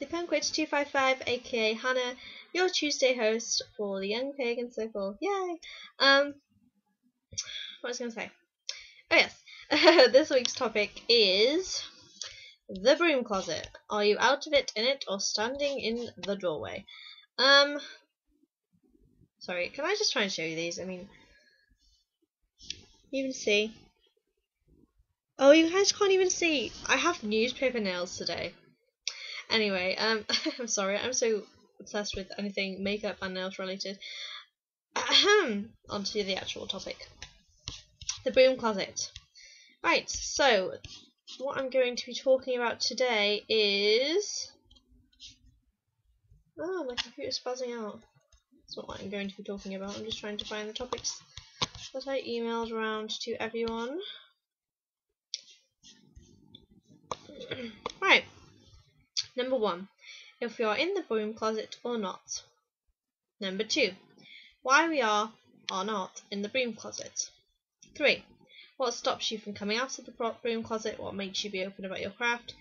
Punkwitch255, aka Hannah, your Tuesday host for the Young Pagan Circle. Yay! What was I going to say? Oh yes, this week's topic is the broom closet. Are you out of it, in it, or standing in the doorway? Sorry, can I just try and show you these? I mean, you can see. Oh, you guys can't even see. I have newspaper nails today. Anyway, I'm sorry, I'm so obsessed with anything makeup and nails related. Onto the actual topic. The broom closet. Right, so what I'm going to be talking about today is... Oh, my computer's buzzing out. That's not what I'm going to be talking about. I'm just trying to find the topics that I emailed around to everyone. Right. Number 1. If we are in the broom closet or not. Number 2. Why we are or not in the broom closet. 3. What stops you from coming out of the broom closet? What makes you be open about your craft?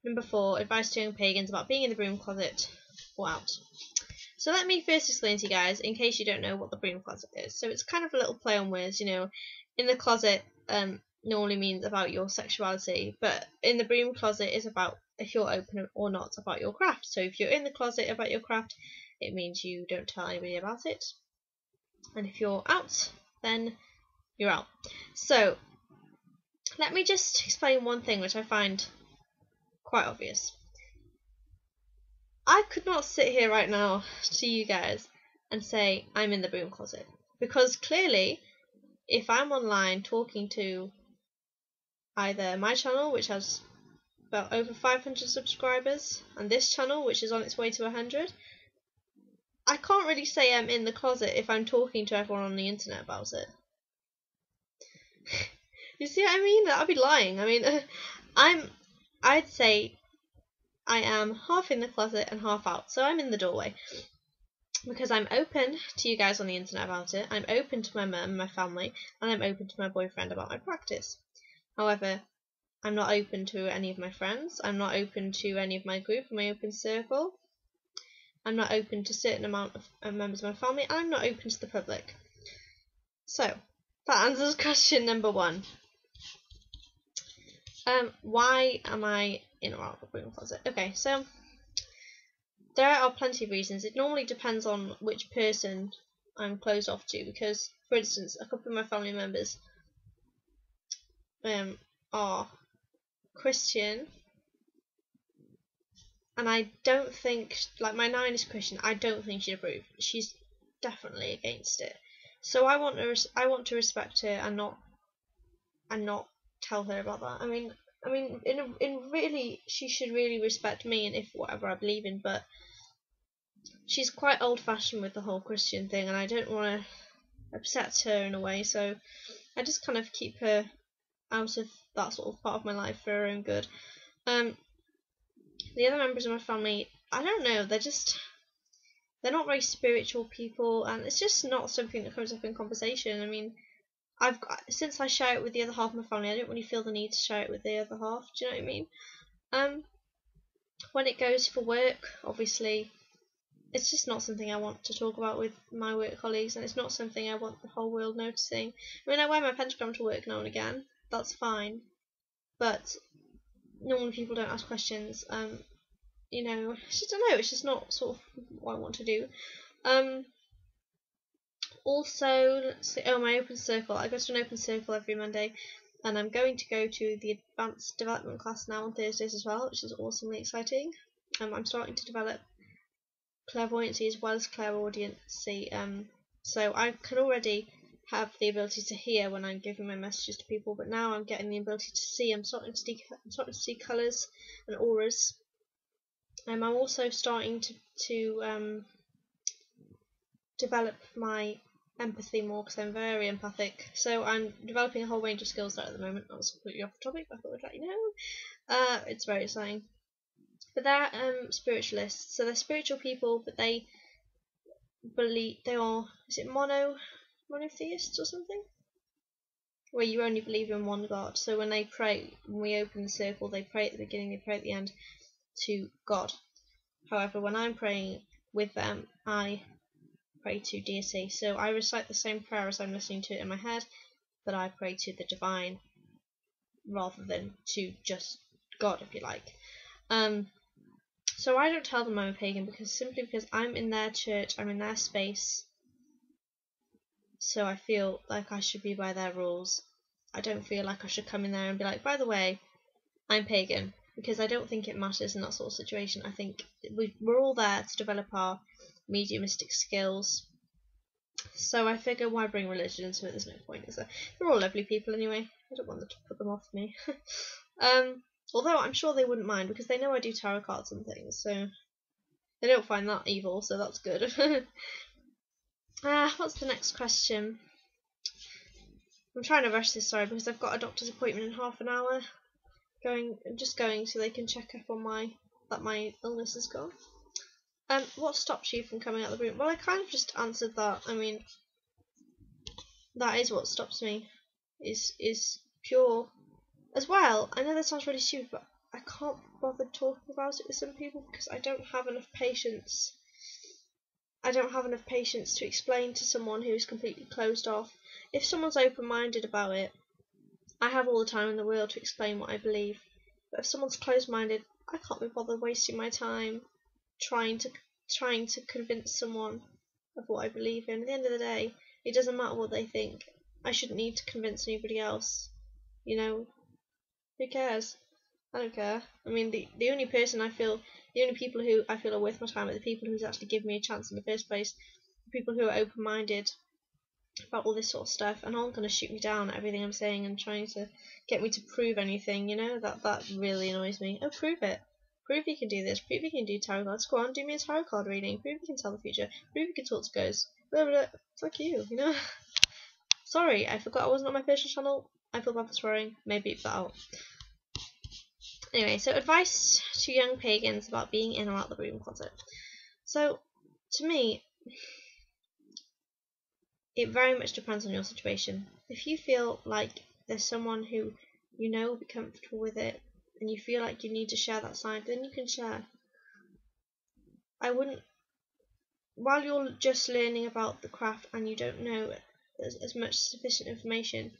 Number 4. Advice to young pagans about being in the broom closet or out. So let me first explain to you guys, in case you don't know what the broom closet is. So it's kind of a little play on words, you know. In the closet normally means about your sexuality, but in the broom closet is about if you're open or not about your craft. So if you're in the closet about your craft, it means you don't tell anybody about it. And if you're out, then you're out. So let me just explain one thing which I find quite obvious. I could not sit here right now to you guys and say I'm in the broom closet, because clearly if I'm online talking to either my channel, which has about over 500 subscribers, and this channel, which is on its way to 100, I can't really say I'm in the closet if I'm talking to everyone on the internet about it. You see what I mean? I'd be lying. I mean, I'd say I am half in the closet and half out. So I'm in the doorway because I'm open to you guys on the internet about it. I'm open to my mum, my family, and I'm open to my boyfriend about my practice. However, I'm not open to any of my friends. I'm not open to any of my group, my open circle. I'm not open to a certain amount of members of my family. And I'm not open to the public. So that answers question number 1. Why am I in or out of the broom closet? Okay, so there are plenty of reasons. It normally depends on which person I'm closed off to, because, for instance, a couple of my family members are Christian, and I don't think, like, my nan is Christian. I don't think she'd approve. She's definitely against it. So I want to respect her and not tell her about that. I mean, in really, she should really respect me and if whatever I believe in. But she's quite old-fashioned with the whole Christian thing, and I don't want to upset her in a way. So I just kind of keep her out of that sort of part of my life for her own good. The other members of my family, I don't know. They're not very spiritual people, and it's just not something that comes up in conversation. I mean, since I share it with the other half of my family, I don't really feel the need to share it with the other half. Do you know what I mean? When it goes for work, obviously, it's just not something I want to talk about with my work colleagues, and it's not something I want the whole world noticing. I mean, I wear my pentagram to work now and again. That's fine, but normally people don't ask questions. You know, I just don't know. It's just not sort of what I want to do. Also, let's see, my open circle. I go to an open circle every Monday, and I'm going to go to the advanced development class now on Thursdays as well, which is awesomely exciting. I'm starting to develop clairvoyancy as well as clairaudiency. So I could already have the ability to hear when I'm giving my messages to people, but now I'm getting the ability to see. I'm starting to see colours and auras. I'm also starting to develop my empathy more, because I'm very empathic. So I'm developing a whole range of skills there at the moment. That was completely off the topic, but I thought I'd let you know. It's very exciting. But they're spiritualists, so they're spiritual people, but they believe they are, is it monotheists or something? Where you only believe in one God. So when they pray, when we open the circle, they pray at the beginning, they pray at the end to God. However, when I'm praying with them, I pray to deity. So I recite the same prayer as I'm listening to it in my head, but I pray to the divine rather than to just God, if you like. So I don't tell them I'm a pagan simply because I'm in their church, I'm in their space, so I feel like I should be by their rules. I don't feel like I should come in there and be like, by the way, I'm pagan, because I don't think it matters in that sort of situation. I think we're all there to develop our mediumistic skills. So I figure, why bring religion into it? There's no point, is there? They're all lovely people anyway. I don't want them to put them off me. Although I'm sure they wouldn't mind, because they know I do tarot cards and things, so they don't find that evil, so that's good. What's the next question? I'm trying to rush this, sorry, because I've got a doctor's appointment in half an hour. I'm just going so they can check up on that my illness is gone. What stops you from coming out of the room? Well, I kind of just answered that. I mean, that is what stops me. Is pure. As well, I know that sounds really stupid, but I can't bother talking about it with some people because I don't have enough patience. I don't have enough patience to explain to someone who is completely closed off. If someone's open-minded about it, I have all the time in the world to explain what I believe. But if someone's closed-minded, I can't be bothered wasting my time trying to convince someone of what I believe in. At the end of the day, it doesn't matter what they think. I shouldn't need to convince anybody else. You know, who cares? I don't care. I mean, the only people who I feel are worth my time are the people who's actually given me a chance in the first place. The people who are open-minded about all this sort of stuff and aren't going to shoot me down at everything I'm saying and trying to get me to prove anything. You know, that really annoys me. Oh, prove it. Prove you can do this. Prove you can do tarot cards. Go on, do me a tarot card reading. Prove you can tell the future. Prove you can talk to ghosts. Blah, blah, blah. Fuck you, you know. Sorry, I forgot I wasn't on my personal channel. I feel bad for swearing. Maybe beep that out. Anyway, so advice to young pagans about being in or out the broom closet. So, to me, it very much depends on your situation. If you feel like there's someone who you know will be comfortable with it, and you feel like you need to share that side, then you can share. I wouldn't, while you're just learning about the craft and you don't know as much sufficient information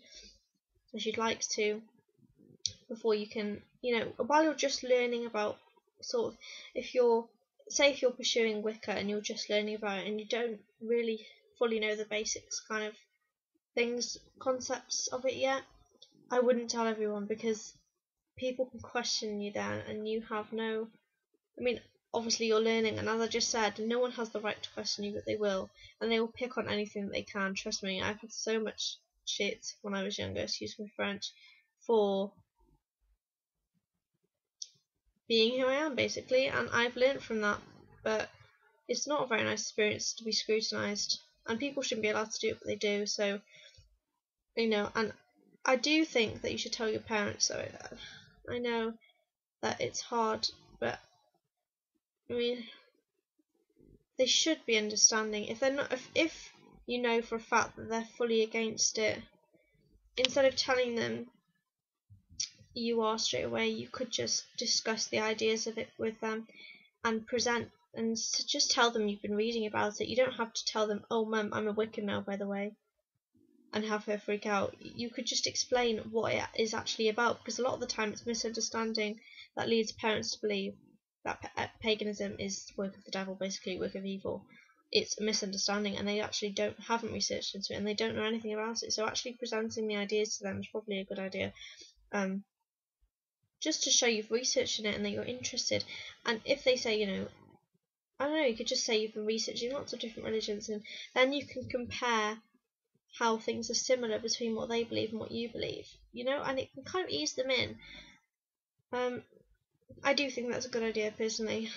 as you'd like to, before you can, while you're just learning about sort of, if you're pursuing Wicca and you're just learning about it and you don't really fully know the basics kind of concepts of it yet, I wouldn't tell everyone, because people can question you then and you have no, I mean, obviously you're learning, and as I just said, no one has the right to question you, but they will, and they will pick on anything that they can. Trust me, I've had so much shit when I was younger, excuse my French, for being who I am, basically, and I've learnt from that, but it's not a very nice experience to be scrutinised, and people shouldn't be allowed to do it, but they do, so, and I do think that you should tell your parents, so I know that it's hard, but, I mean, they should be understanding. If they're not, if you know for a fact that they're fully against it, instead of telling them you are straight away, you could just discuss the ideas of it with them and present, and just tell them you've been reading about it. You don't have to tell them, oh mum, I'm a Wiccan now, by the way, and have her freak out. You could just explain what it is actually about, because a lot of the time it's misunderstanding that leads parents to believe that paganism is the work of the devil, basically work of evil. It's a misunderstanding, and they actually haven't researched into it, and they don't know anything about it. So actually presenting the ideas to them is probably a good idea, just to show you've researched it and that you're interested. And if they say, I don't know, you could just say you've been researching lots of different religions, and then you can compare how things are similar between what they believe and what you believe, and it can kind of ease them in. I do think that's a good idea, personally,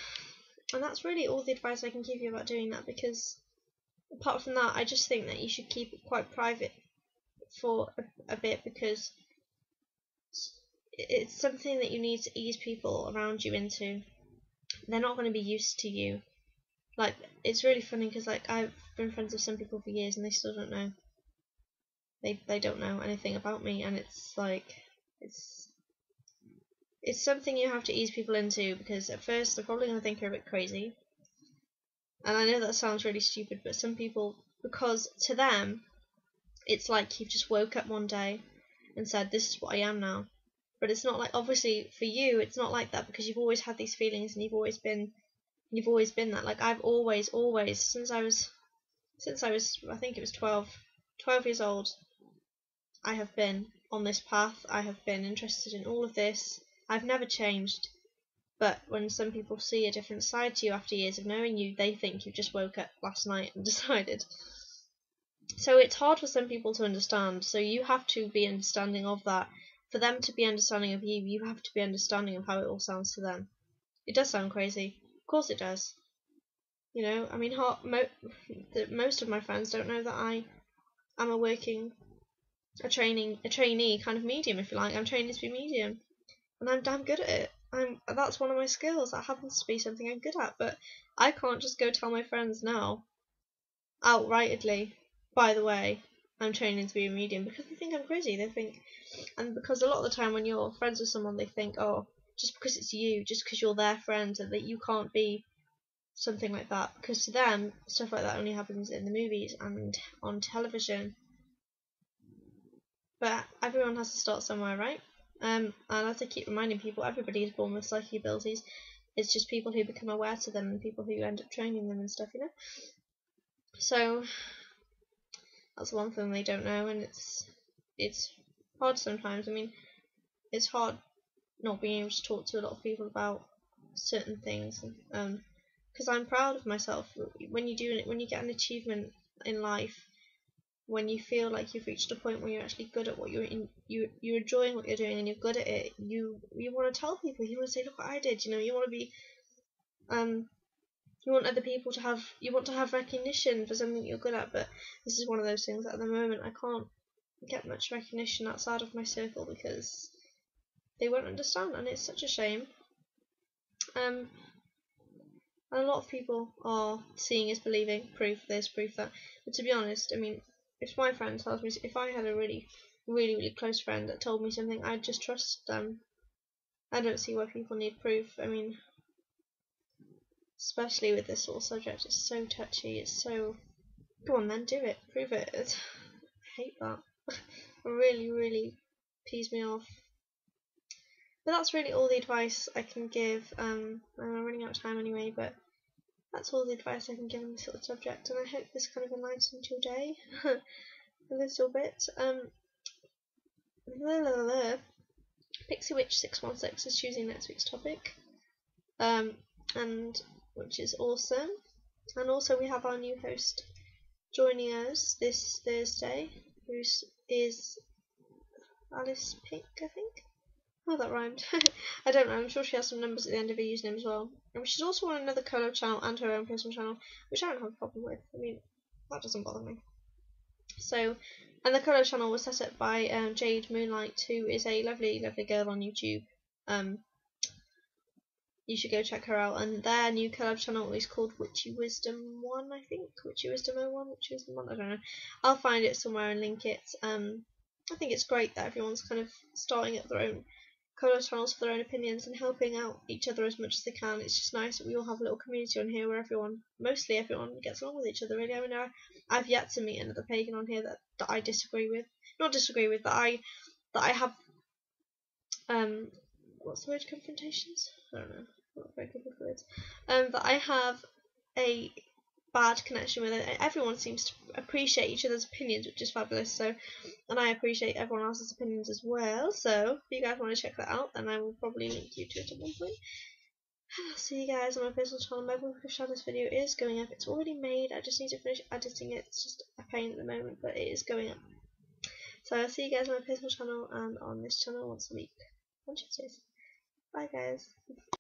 and that's really all the advice I can give you about doing that, because apart from that, I just think that you should keep it quite private for a bit, because it's something that you need to ease people around you into. They're not going to be used to you. Like, it's really funny, because like, I've been friends with some people for years and they still don't know. They don't know anything about me, and it's like, it's something you have to ease people into, because at first they're probably going to think you're a bit crazy. And I know that sounds really stupid, but some people, because to them, it's like you've just woke up one day and said, this is what I am now. But it's not like, obviously for you, it's not like that, because you've always had these feelings and you've always been that. Like I've always, since I was, I think it was 12 years old, I have been on this path. I have been interested in all of this. I've never changed. But when some people see a different side to you after years of knowing you, they think you just woke up last night and decided. So it's hard for some people to understand. So you have to be understanding of that. For them to be understanding of you, you have to be understanding of how it all sounds to them. It does sound crazy. Of course it does. You know, I mean, most of my friends don't know that I am a trainee kind of medium, if you like. I'm training to be medium, and I'm damn good at it. That's one of my skills. That happens to be something I'm good at. But I can't just go tell my friends now, outrightly, by the way, I'm training to be a medium, because they think I'm crazy. They think, and because a lot of the time when you're friends with someone, they think, oh, just because it's you, just because you're their friend, and that you can't be something like that, because to them stuff like that only happens in the movies and on television. But everyone has to start somewhere, right? And as I keep reminding people, everybody is born with psychic abilities. It's just people who become aware to them and people who end up training them and stuff, you know. So that's one thing they don't know, and it's hard sometimes. I mean, it's hard not being able to talk to a lot of people about certain things, because I'm proud of myself. When you get an achievement in life, when you feel like you've reached a point where you're actually good at what you're enjoying what you're doing and you're good at it, you want to tell people. You want to say, look what I did. You know, you want to be you want other people to have recognition for something you're good at. But this is one of those things that at the moment I can't get much recognition outside of my circle, because they won't understand, and it's such a shame. And a lot of people are seeing is believing, proof this, proof that. But to be honest, I mean, if my friend tells me, if I had a really, really, really close friend that told me something, I'd just trust them. I don't see why people need proof. I mean, especially with this sort of subject, it's so touchy. It's so, go on then, do it, prove it. I hate that. It really, really pees me off. But that's really all the advice I can give. I'm running out of time anyway, but that's all the advice I can give on this sort of subject, and I hope this kind of enlightened your day a little bit. Pixie Witch 616 is choosing next week's topic, and which is awesome. And also we have our new host joining us this Thursday, who is Alice Pink, I think. Oh, that rhymed. I don't know, I'm sure she has some numbers at the end of her username as well. And she's also on another collab channel and her own personal channel, which I don't have a problem with. I mean, that doesn't bother me. So, and the collab channel was set up by Jade Moonlight, who is a lovely, lovely girl on YouTube. You should go check her out. And their new collab channel is called Witchy Wisdom 1, I think. Witchy Wisdom 01, Witchy Wisdom 1, I don't know. I'll find it somewhere and link it. I think it's great that everyone's kind of starting up their own collab channels for their own opinions and helping out each other as much as they can. It's just nice that we all have a little community on here where mostly everyone gets along with each other, really. I mean, I've yet to meet another pagan on here that I disagree with. Not disagree with, that I have what's the word, confrontations? I don't know, I'm not very good with words. That I have a bad connection with it. Everyone seems to appreciate each other's opinions, which is fabulous. So, and I appreciate everyone else's opinions as well. So, if you guys want to check that out, then I will probably link you to it at one point. And I'll see you guys on my personal channel. My book of shadows video is going up. It's already made. I just need to finish editing it. It's just a pain at the moment, but it is going up. So I'll see you guys on my personal channel and on this channel once a week on Tuesdays. Bye guys.